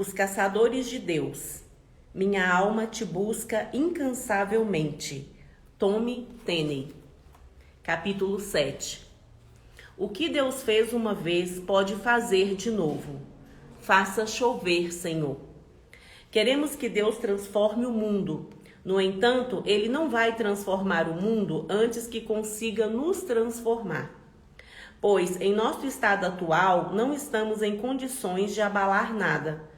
Os caçadores de Deus. Minha alma te busca incansavelmente. Tome Tenney. Capítulo 7. O que Deus fez uma vez pode fazer de novo. Faça chover, Senhor. Queremos que Deus transforme o mundo. No entanto, Ele não vai transformar o mundo antes que consiga nos transformar. Pois, em nosso estado atual, não estamos em condições de abalar nada.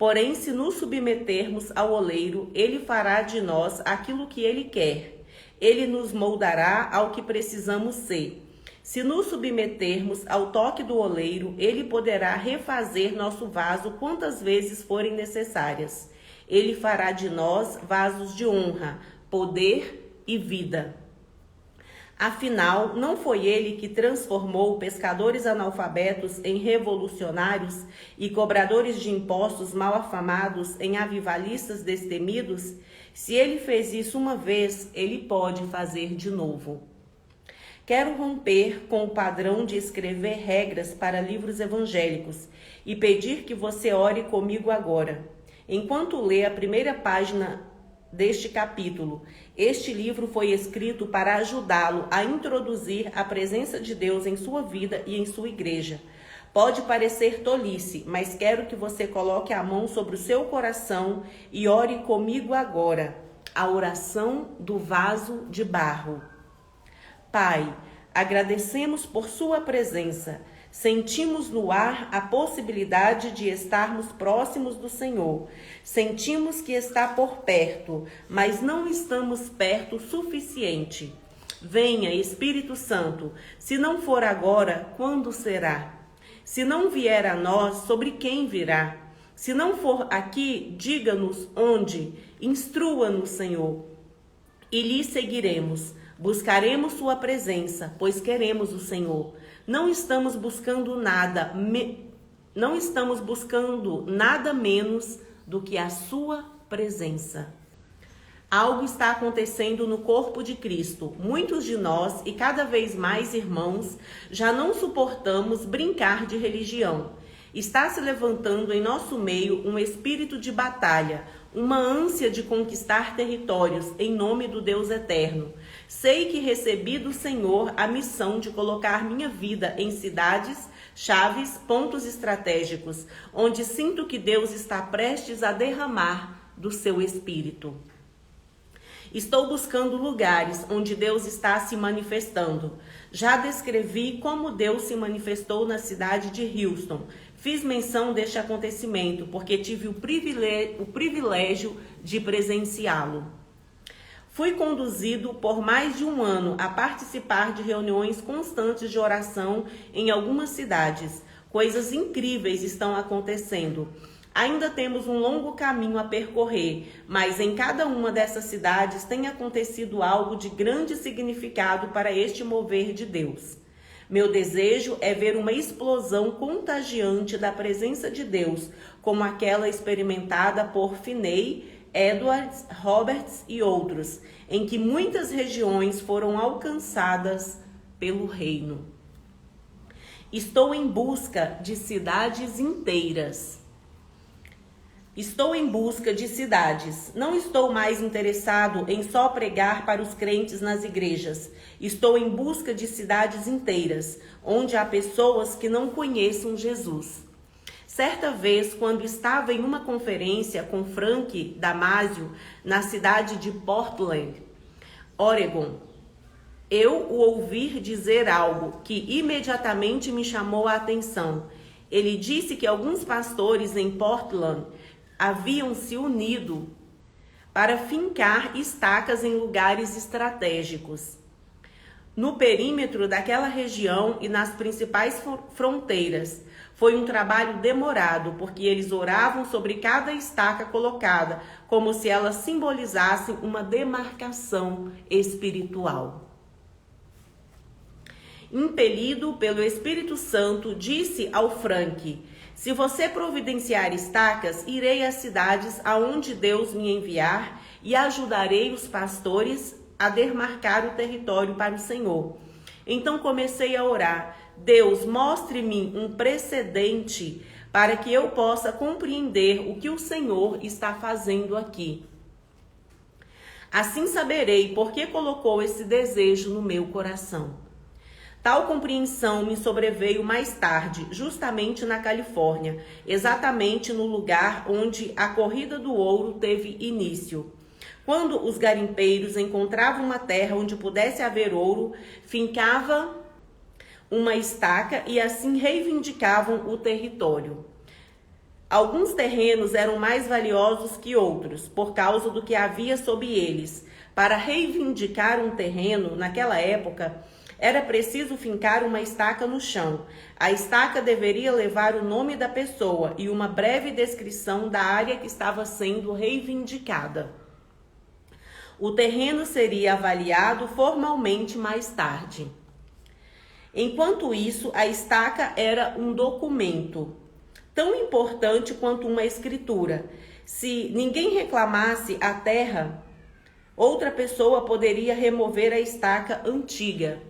Porém, se nos submetermos ao oleiro, Ele fará de nós aquilo que Ele quer. Ele nos moldará ao que precisamos ser. Se nos submetermos ao toque do oleiro, Ele poderá refazer nosso vaso quantas vezes forem necessárias. Ele fará de nós vasos de honra, poder e vida. Afinal, não foi Ele que transformou pescadores analfabetos em revolucionários e cobradores de impostos mal afamados em avivalistas destemidos? Se Ele fez isso uma vez, Ele pode fazer de novo. Quero romper com o padrão de escrever regras para livros evangélicos e pedir que você ore comigo agora. Enquanto lê a primeira página deste capítulo, este livro foi escrito para ajudá-lo a introduzir a presença de Deus em sua vida e em sua igreja. Pode parecer tolice, mas quero que você coloque a mão sobre o seu coração e ore comigo agora. A oração do vaso de barro. Pai, agradecemos por sua presença. Sentimos no ar a possibilidade de estarmos próximos do Senhor. Sentimos que está por perto, mas não estamos perto o suficiente. Venha, Espírito Santo. Se não for agora, quando será? Se não vier a nós, sobre quem virá? Se não for aqui, diga-nos onde. Instrua-nos, Senhor, e lhe seguiremos. Buscaremos sua presença, pois queremos o Senhor. Não estamos buscando nada menos do que a sua presença. Algo está acontecendo no corpo de Cristo. Muitos de nós, e cada vez mais irmãos, já não suportamos brincar de religião. Está se levantando em nosso meio um espírito de batalha, uma ânsia de conquistar territórios em nome do Deus eterno. Sei que recebi do Senhor a missão de colocar minha vida em cidades, chaves, pontos estratégicos, onde sinto que Deus está prestes a derramar do seu espírito. Estou buscando lugares onde Deus está se manifestando. Já descrevi como Deus se manifestou na cidade de Houston. Fiz menção deste acontecimento porque tive o privilégio de presenciá-lo. Fui conduzido por mais de um ano a participar de reuniões constantes de oração em algumas cidades. Coisas incríveis estão acontecendo. Ainda temos um longo caminho a percorrer, mas em cada uma dessas cidades tem acontecido algo de grande significado para este mover de Deus. Meu desejo é ver uma explosão contagiante da presença de Deus, como aquela experimentada por Finney, Edwards, Roberts e outros, em que muitas regiões foram alcançadas pelo reino. Estou em busca de cidades inteiras. Estou em busca de cidades. Não estou mais interessado em só pregar para os crentes nas igrejas. Estou em busca de cidades inteiras, onde há pessoas que não conheçam Jesus. Certa vez, quando estava em uma conferência com Frank Damasio, na cidade de Portland, Oregon, eu o ouvi dizer algo que imediatamente me chamou a atenção. Ele disse que alguns pastores em Portland haviam se unido para fincar estacas em lugares estratégicos. No perímetro daquela região e nas principais fronteiras. Foi um trabalho demorado, porque eles oravam sobre cada estaca colocada, como se elas simbolizassem uma demarcação espiritual. Impelido pelo Espírito Santo, disse ao Frank: se você providenciar estacas, irei às cidades aonde Deus me enviar e ajudarei os pastores a demarcar o território para o Senhor. Então comecei a orar: Deus, mostre-me um precedente para que eu possa compreender o que o Senhor está fazendo aqui. Assim saberei por que colocou esse desejo no meu coração. Tal compreensão me sobreveio mais tarde, justamente na Califórnia, exatamente no lugar onde a corrida do ouro teve início. Quando os garimpeiros encontravam uma terra onde pudesse haver ouro, fincavam uma estaca e assim reivindicavam o território. Alguns terrenos eram mais valiosos que outros, por causa do que havia sob eles. Para reivindicar um terreno, naquela época, era preciso fincar uma estaca no chão. A estaca deveria levar o nome da pessoa e uma breve descrição da área que estava sendo reivindicada. O terreno seria avaliado formalmente mais tarde. Enquanto isso, a estaca era um documento, tão importante quanto uma escritura. Se ninguém reclamasse a terra, outra pessoa poderia remover a estaca antiga,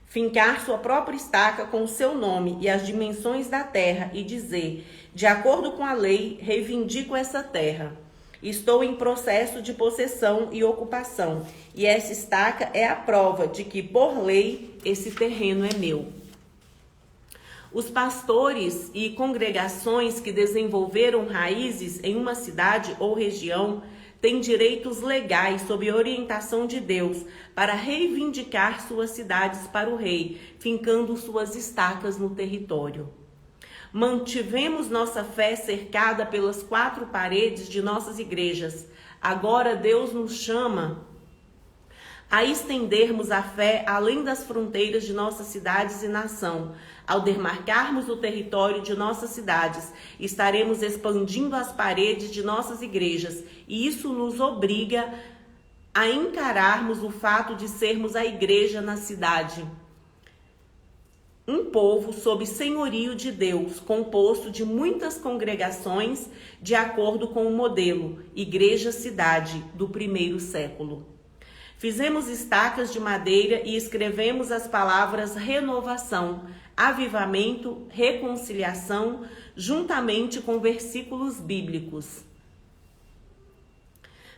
fincar sua própria estaca com o seu nome e as dimensões da terra e dizer: de acordo com a lei, reivindico essa terra. Estou em processo de possessão e ocupação, e essa estaca é a prova de que, por lei, esse terreno é meu. Os pastores e congregações que desenvolveram raízes em uma cidade ou região têm direitos legais sob orientação de Deus para reivindicar suas cidades para o rei, fincando suas estacas no território. Mantivemos nossa fé cercada pelas 4 paredes de nossas igrejas. Agora Deus nos chama a estendermos a fé além das fronteiras de nossas cidades e nação. Ao demarcarmos o território de nossas cidades, estaremos expandindo as paredes de nossas igrejas, e isso nos obriga a encararmos o fato de sermos a igreja na cidade. Um povo sob senhorio de Deus, composto de muitas congregações, de acordo com o modelo igreja-cidade do primeiro século. Fizemos estacas de madeira e escrevemos as palavras renovação, avivamento, reconciliação, juntamente com versículos bíblicos.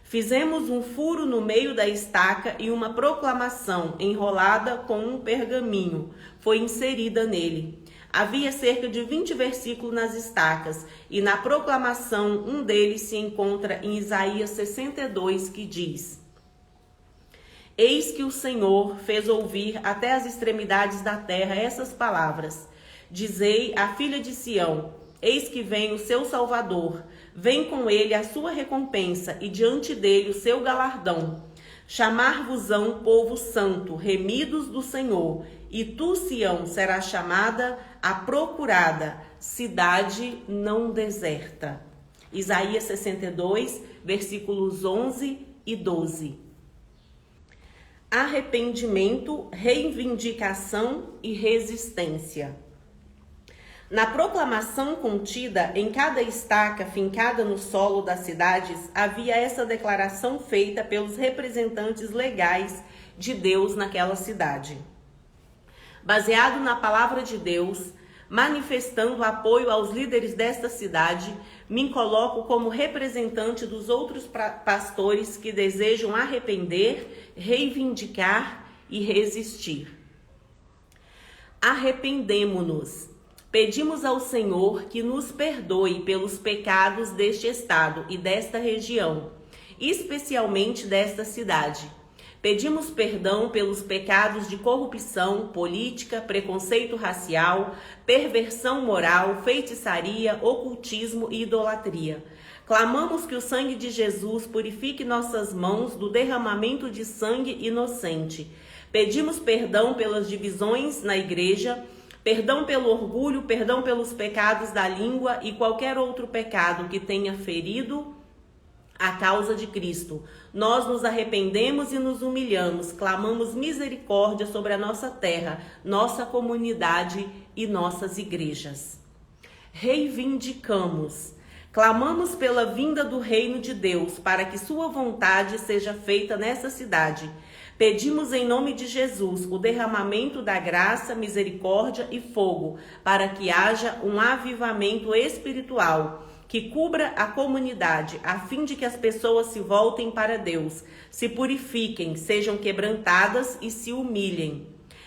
Fizemos um furo no meio da estaca e uma proclamação enrolada com um pergaminho foi inserida nele. Havia cerca de 20 versículos nas estacas, e na proclamação um deles se encontra em Isaías 62, que diz: Eis que o Senhor fez ouvir até as extremidades da terra essas palavras. Dizei à filha de Sião: eis que vem o seu Salvador, vem com ele a sua recompensa e diante dele o seu galardão. Chamar-vos-ão povo santo, remidos do Senhor, e tu, Sião, serás chamada a procurada, cidade não deserta. Isaías 62, versículos 11 e 12. Arrependimento, reivindicação e resistência. Na proclamação contida em cada estaca fincada no solo das cidades, havia essa declaração feita pelos representantes legais de Deus naquela cidade. Baseado na palavra de Deus, manifestando apoio aos líderes desta cidade, me coloco como representante dos outros pastores que desejam arrepender, reivindicar e resistir. Arrependemo-nos. Pedimos ao Senhor que nos perdoe pelos pecados deste estado e desta região, especialmente desta cidade. Pedimos perdão pelos pecados de corrupção, política, preconceito racial, perversão moral, feitiçaria, ocultismo e idolatria. Clamamos que o sangue de Jesus purifique nossas mãos do derramamento de sangue inocente. Pedimos perdão pelas divisões na igreja, perdão pelo orgulho, perdão pelos pecados da língua e qualquer outro pecado que tenha ferido a causa de Cristo. Nós nos arrependemos e nos humilhamos, clamamos misericórdia sobre a nossa terra, nossa comunidade e nossas igrejas. Reivindicamos. Clamamos pela vinda do reino de Deus, para que sua vontade seja feita nessa cidade. Pedimos em nome de Jesus o derramamento da graça, misericórdia e fogo, para que haja um avivamento espiritual que cubra a comunidade, a fim de que as pessoas se voltem para Deus, se purifiquem, sejam quebrantadas e se humilhem.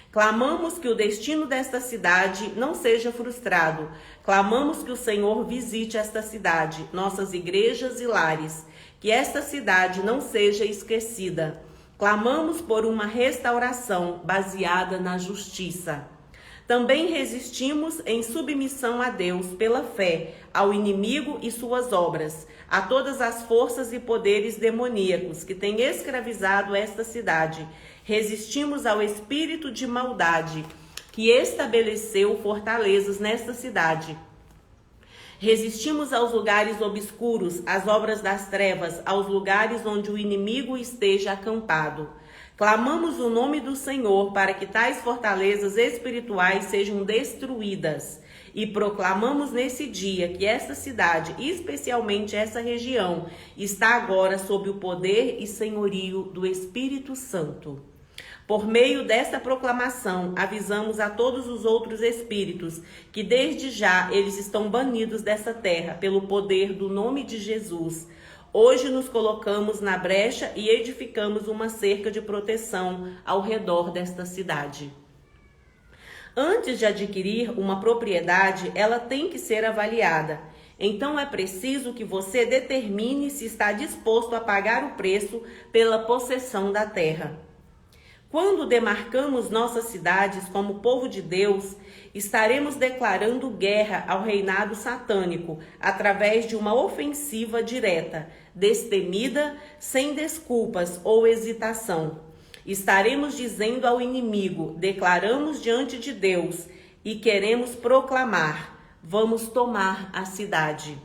Clamamos que o destino desta cidade não seja frustrado. Clamamos que o Senhor visite esta cidade, nossas igrejas e lares, que esta cidade não seja esquecida. Clamamos por uma restauração baseada na justiça. Também resistimos em submissão a Deus pela fé, ao inimigo e suas obras, a todas as forças e poderes demoníacos que têm escravizado esta cidade. Resistimos ao espírito de maldade que estabeleceu fortalezas nesta cidade. Resistimos aos lugares obscuros, às obras das trevas, aos lugares onde o inimigo esteja acampado. Clamamos o nome do Senhor para que tais fortalezas espirituais sejam destruídas. E proclamamos nesse dia que esta cidade, especialmente essa região, está agora sob o poder e senhorio do Espírito Santo. Por meio desta proclamação, avisamos a todos os outros espíritos que desde já eles estão banidos dessa terra pelo poder do nome de Jesus. Hoje nos colocamos na brecha e edificamos uma cerca de proteção ao redor desta cidade. Antes de adquirir uma propriedade, ela tem que ser avaliada. Então é preciso que você determine se está disposto a pagar o preço pela possessão da terra. Quando demarcamos nossas cidades como povo de Deus, estaremos declarando guerra ao reinado satânico através de uma ofensiva direta, destemida, sem desculpas ou hesitação. Estaremos dizendo ao inimigo: declaramos diante de Deus e queremos proclamar: vamos tomar a cidade.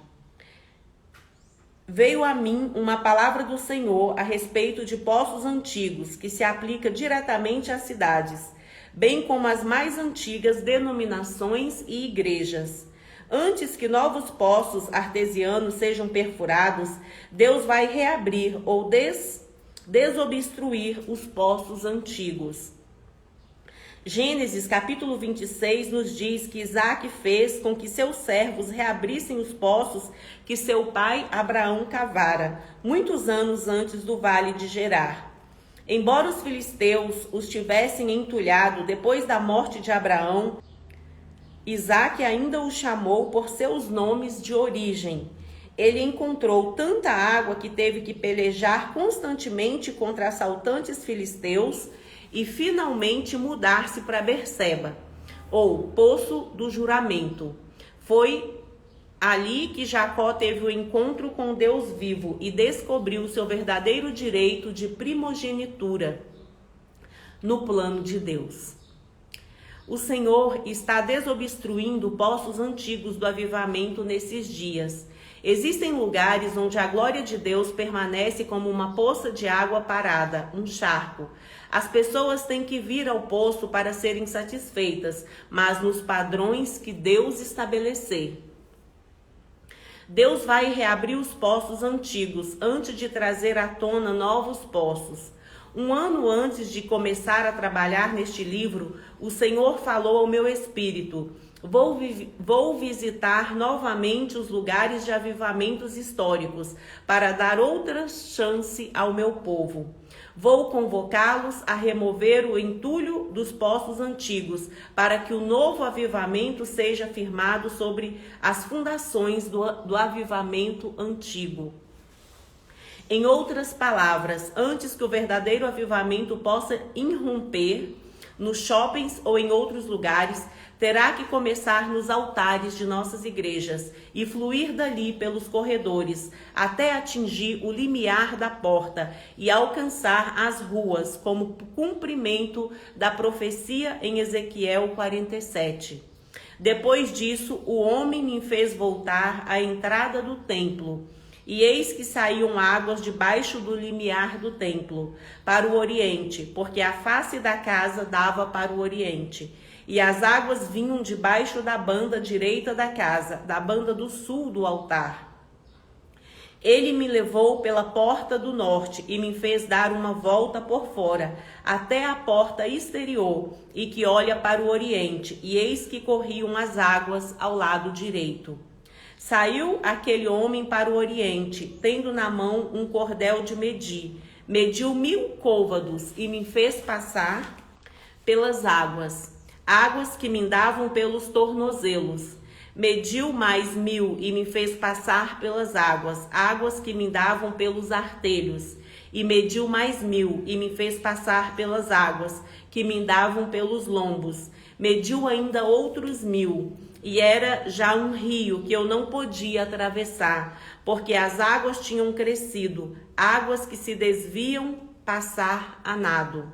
Veio a mim uma palavra do Senhor a respeito de poços antigos, que se aplica diretamente às cidades, bem como às mais antigas denominações e igrejas. Antes que novos poços artesianos sejam perfurados, Deus vai reabrir ou desobstruir os poços antigos. Gênesis capítulo 26 nos diz que Isaac fez com que seus servos reabrissem os poços que seu pai Abraão cavara, muitos anos antes do vale de Gerar. Embora os filisteus os tivessem entulhado depois da morte de Abraão, Isaac ainda os chamou por seus nomes de origem. Ele encontrou tanta água que teve que pelejar constantemente contra assaltantes filisteus e finalmente mudar-se para Berseba, ou Poço do Juramento. Foi ali que Jacó teve o encontro com Deus vivo e descobriu seu verdadeiro direito de primogenitura no plano de Deus. O Senhor está desobstruindo poços antigos do avivamento nesses dias. Existem lugares onde a glória de Deus permanece como uma poça de água parada, um charco. As pessoas têm que vir ao poço para serem satisfeitas, mas nos padrões que Deus estabelecer. Deus vai reabrir os poços antigos antes de trazer à tona novos poços. Um ano antes de começar a trabalhar neste livro, o Senhor falou ao meu espírito: Vou visitar novamente os lugares de avivamentos históricos para dar outra chance ao meu povo. Vou convocá-los a remover o entulho dos poços antigos para que o novo avivamento seja firmado sobre as fundações do avivamento antigo. Em outras palavras, antes que o verdadeiro avivamento possa irromper nos shoppings ou em outros lugares, terá que começar nos altares de nossas igrejas e fluir dali pelos corredores até atingir o limiar da porta e alcançar as ruas, como cumprimento da profecia em Ezequiel 47. Depois disso, o homem me fez voltar à entrada do templo. E eis que saíam águas debaixo do limiar do templo, para o oriente, porque a face da casa dava para o oriente. E as águas vinham debaixo da banda direita da casa, da banda do sul do altar. Ele me levou pela porta do norte e me fez dar uma volta por fora, até a porta exterior, e que olha para o oriente, e eis que corriam as águas ao lado direito. Saiu aquele homem para o oriente, tendo na mão um cordel de medir. Mediu 1000 côvados e me fez passar pelas águas, águas que me davam pelos tornozelos. Mediu mais 1000 e me fez passar pelas águas, águas que me davam pelos artelhos. E mediu mais 1000 e me fez passar pelas águas, que me davam pelos lombos. Mediu ainda outros 1000, e era já um rio que eu não podia atravessar, porque as águas tinham crescido, águas que se desviam passar a nado.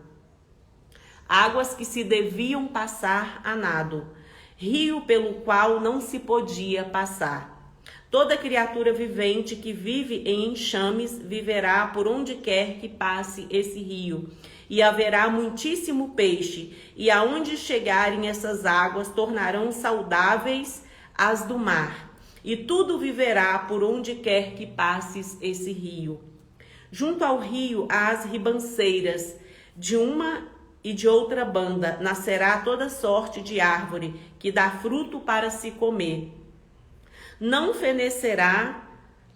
Águas que se deviam passar a nado. Rio pelo qual não se podia passar. Toda criatura vivente que vive em enxames viverá por onde quer que passe esse rio, e haverá muitíssimo peixe, e aonde chegarem essas águas tornarão saudáveis as do mar, e tudo viverá por onde quer que passes esse rio. Junto ao rio há as ribanceiras, de uma e de outra banda nascerá toda sorte de árvore que dá fruto para se comer. Não fenecerá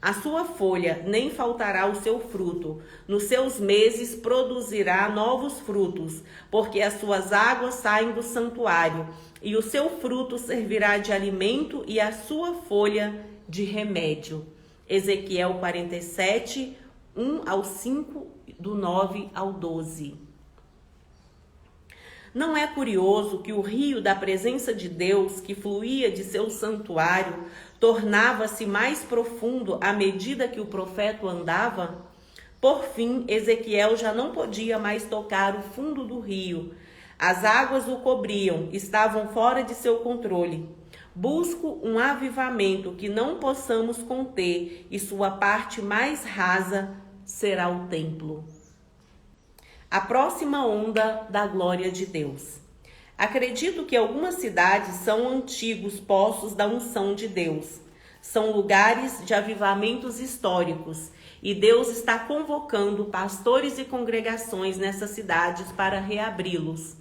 a sua folha, nem faltará o seu fruto. Nos seus meses produzirá novos frutos, porque as suas águas saem do santuário, e o seu fruto servirá de alimento e a sua folha de remédio. Ezequiel 47, 1 ao 5, do 9 ao 12. Não é curioso que o rio da presença de Deus, que fluía de seu santuário, tornava-se mais profundo à medida que o profeta andava? Por fim, Ezequiel já não podia mais tocar o fundo do rio. As águas o cobriam, estavam fora de seu controle. Busco um avivamento que não possamos conter, e sua parte mais rasa será o templo. A próxima onda da glória de Deus. Acredito que algumas cidades são antigos poços da unção de Deus. São lugares de avivamentos históricos, e Deus está convocando pastores e congregações nessas cidades para reabri-los.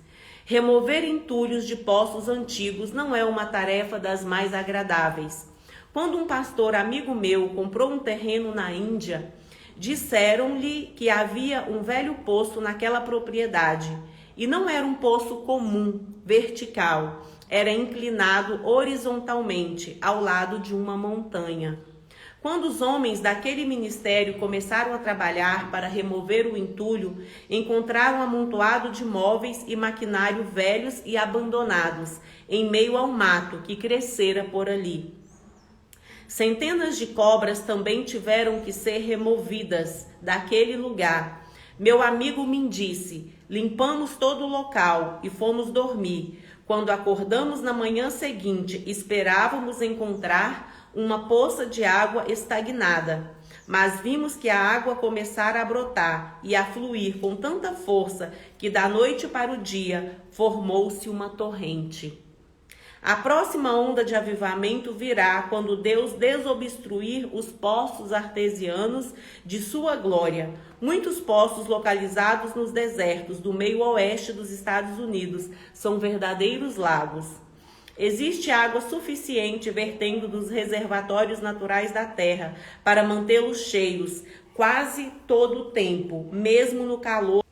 Remover entulhos de poços antigos não é uma tarefa das mais agradáveis. Quando um pastor amigo meu comprou um terreno na Índia, disseram-lhe que havia um velho poço naquela propriedade, e não era um poço comum, vertical, era inclinado horizontalmente ao lado de uma montanha. Quando os homens daquele ministério começaram a trabalhar para remover o entulho, encontraram um amontoado de móveis e maquinário velhos e abandonados, em meio ao mato que crescera por ali. Centenas de cobras também tiveram que ser removidas daquele lugar. Meu amigo me disse: limpamos todo o local e fomos dormir. Quando acordamos na manhã seguinte, esperávamos encontrar uma poça de água estagnada. Mas vimos que a água começara a brotar e a fluir com tanta força que da noite para o dia formou-se uma torrente. A próxima onda de avivamento virá quando Deus desobstruir os poços artesianos de sua glória. Muitos poços localizados nos desertos do meio oeste dos Estados Unidos são verdadeiros lagos. Existe água suficiente vertendo dos reservatórios naturais da terra para mantê-los cheios quase todo o tempo, mesmo no calor.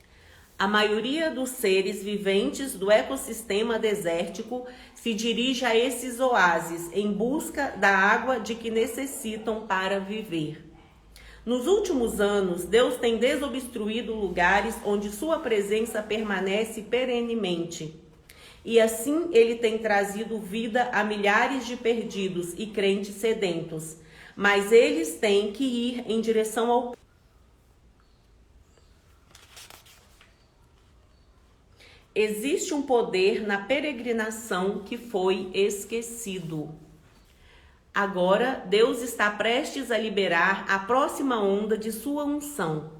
A maioria dos seres viventes do ecossistema desértico se dirige a esses oásis em busca da água de que necessitam para viver. Nos últimos anos, Deus tem desobstruído lugares onde sua presença permanece perenemente. E assim ele tem trazido vida a milhares de perdidos e crentes sedentos. Mas eles têm que ir em direção ao Existe um poder na peregrinação que foi esquecido. Agora, Deus está prestes a liberar a próxima onda de sua unção.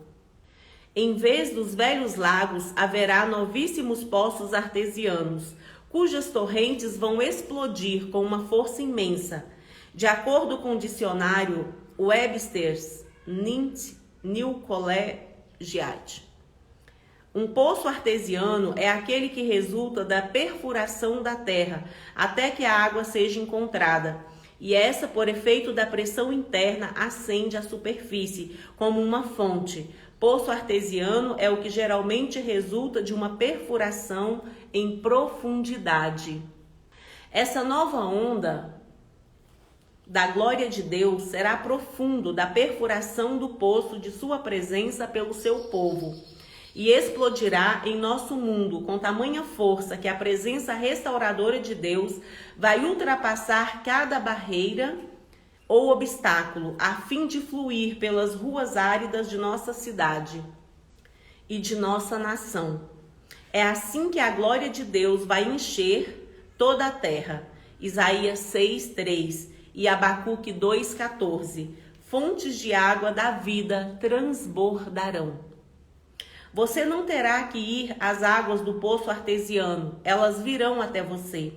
Em vez dos velhos lagos, haverá novíssimos poços artesianos, cujas torrentes vão explodir com uma força imensa. De acordo com o dicionário Webster's, Nint New Collegiate. Um poço artesiano é aquele que resulta da perfuração da terra até que a água seja encontrada, e essa, por efeito da pressão interna, ascende à superfície como uma fonte. Poço artesiano é o que geralmente resulta de uma perfuração em profundidade. Essa nova onda da glória de Deus será profundo da perfuração do poço de sua presença pelo seu povo, e explodirá em nosso mundo com tamanha força que a presença restauradora de Deus vai ultrapassar cada barreira ou obstáculo, a fim de fluir pelas ruas áridas de nossa cidade e de nossa nação. É assim que a glória de Deus vai encher toda a terra. Isaías 6:3 e Abacuque 2:14. Fontes de água da vida transbordarão. Você não terá que ir às águas do poço artesiano, elas virão até você.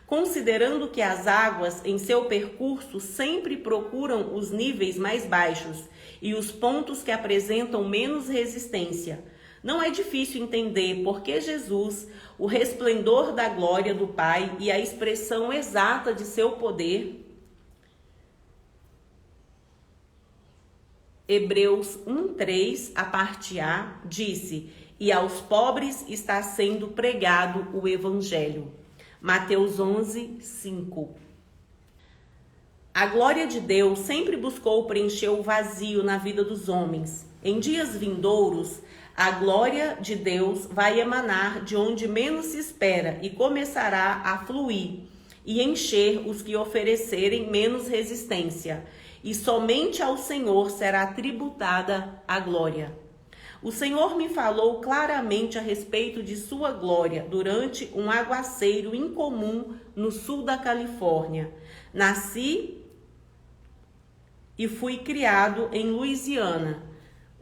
Considerando que as águas em seu percurso sempre procuram os níveis mais baixos e os pontos que apresentam menos resistência, não é difícil entender por que Jesus, o resplendor da glória do Pai e a expressão exata de seu poder, Hebreus 1:3, a parte A, disse: e aos pobres está sendo pregado o Evangelho. Mateus 11:5. A glória de Deus sempre buscou preencher o vazio na vida dos homens. Em dias vindouros, a glória de Deus vai emanar de onde menos se espera e começará a fluir e encher os que oferecerem menos resistência. E somente ao Senhor será tributada a glória. O Senhor me falou claramente a respeito de sua glória durante um aguaceiro incomum no sul da Califórnia. Nasci e fui criado em Louisiana,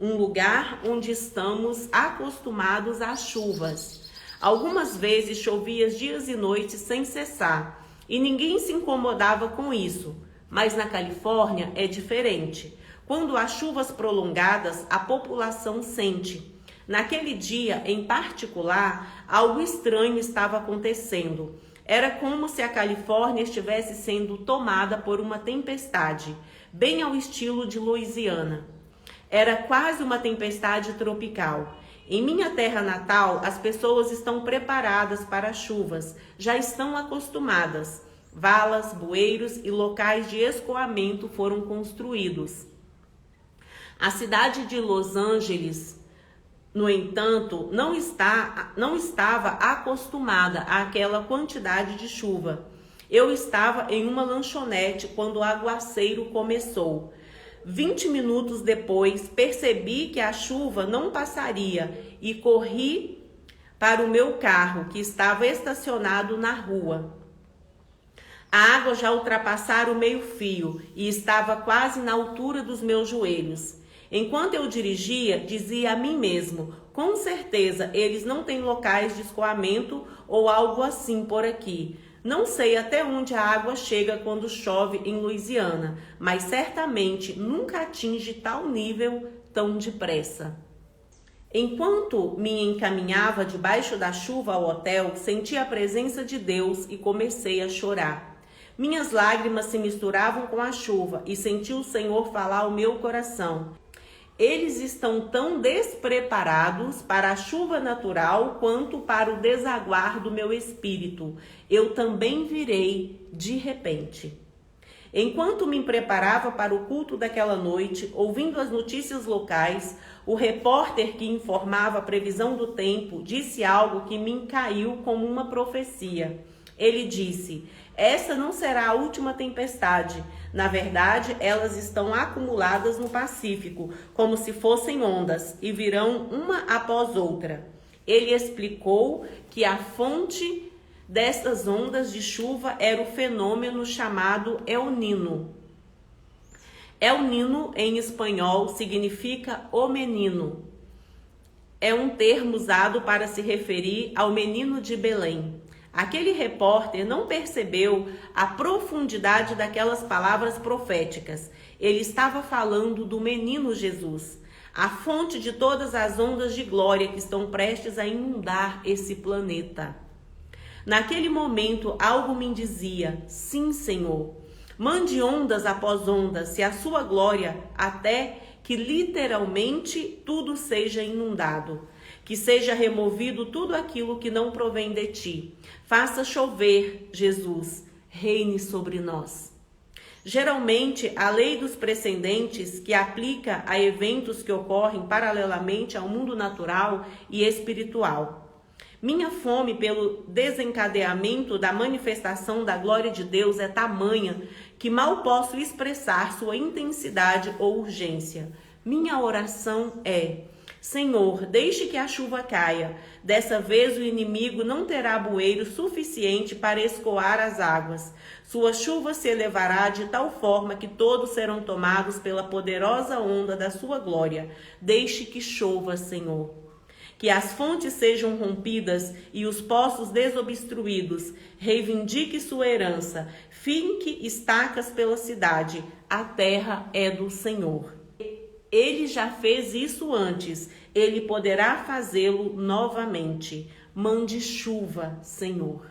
um lugar onde estamos acostumados às chuvas. Algumas vezes chovia dias e noites sem cessar, e ninguém se incomodava com isso. Mas na Califórnia é diferente. Quando há chuvas prolongadas, a população sente. Naquele dia, em particular, algo estranho estava acontecendo. Era como se a Califórnia estivesse sendo tomada por uma tempestade, bem ao estilo de Louisiana. Era quase uma tempestade tropical. Em minha terra natal, as pessoas estão preparadas para as chuvas, já estão acostumadas. Valas, bueiros e locais de escoamento foram construídos. A cidade de Los Angeles, no entanto, não estava acostumada àquela quantidade de chuva. Eu estava em uma lanchonete quando o aguaceiro começou. 20 minutos depois, percebi que a chuva não passaria e corri para o meu carro, que estava estacionado na rua. A água já ultrapassara o meio-fio e estava quase na altura dos meus joelhos. Enquanto eu dirigia, dizia a mim mesmo: com certeza eles não têm locais de escoamento ou algo assim por aqui. Não sei até onde a água chega quando chove em Louisiana, mas certamente nunca atinge tal nível tão depressa. Enquanto me encaminhava debaixo da chuva ao hotel, senti a presença de Deus e comecei a chorar. Minhas lágrimas se misturavam com a chuva e senti o Senhor falar ao meu coração. Eles estão tão despreparados para a chuva natural quanto para o desaguar do meu espírito. Eu também virei de repente. Enquanto me preparava para o culto daquela noite, ouvindo as notícias locais, o repórter que informava a previsão do tempo disse algo que me caiu como uma profecia. Ele disse: essa não será a última tempestade. Na verdade, elas estão acumuladas no Pacífico, como se fossem ondas, e virão uma após outra. Ele explicou que a fonte dessas ondas de chuva era o fenômeno chamado El Nino. El Nino, em espanhol, significa o menino. É um termo usado para se referir ao menino de Belém. Aquele repórter não percebeu a profundidade daquelas palavras proféticas. Ele estava falando do menino Jesus, a fonte de todas as ondas de glória que estão prestes a inundar esse planeta. Naquele momento, algo me dizia: sim, Senhor, mande ondas após ondas, se a sua glória, até que literalmente tudo seja inundado. Que seja removido tudo aquilo que não provém de ti. Faça chover, Jesus, reine sobre nós. Geralmente, a lei dos precedentes, que aplica a eventos que ocorrem paralelamente ao mundo natural e espiritual. Minha fome pelo desencadeamento da manifestação da glória de Deus é tamanha que mal posso expressar sua intensidade ou urgência. Minha oração é: Senhor, deixe que a chuva caia. Dessa vez o inimigo não terá bueiro suficiente para escoar as águas. Sua chuva se elevará de tal forma que todos serão tomados pela poderosa onda da sua glória. Deixe que chova, Senhor. Que as fontes sejam rompidas e os poços desobstruídos. Reivindique sua herança. Finque estacas pela cidade. A terra é do Senhor. Ele já fez isso antes, ele poderá fazê-lo novamente. Mande chuva, Senhor.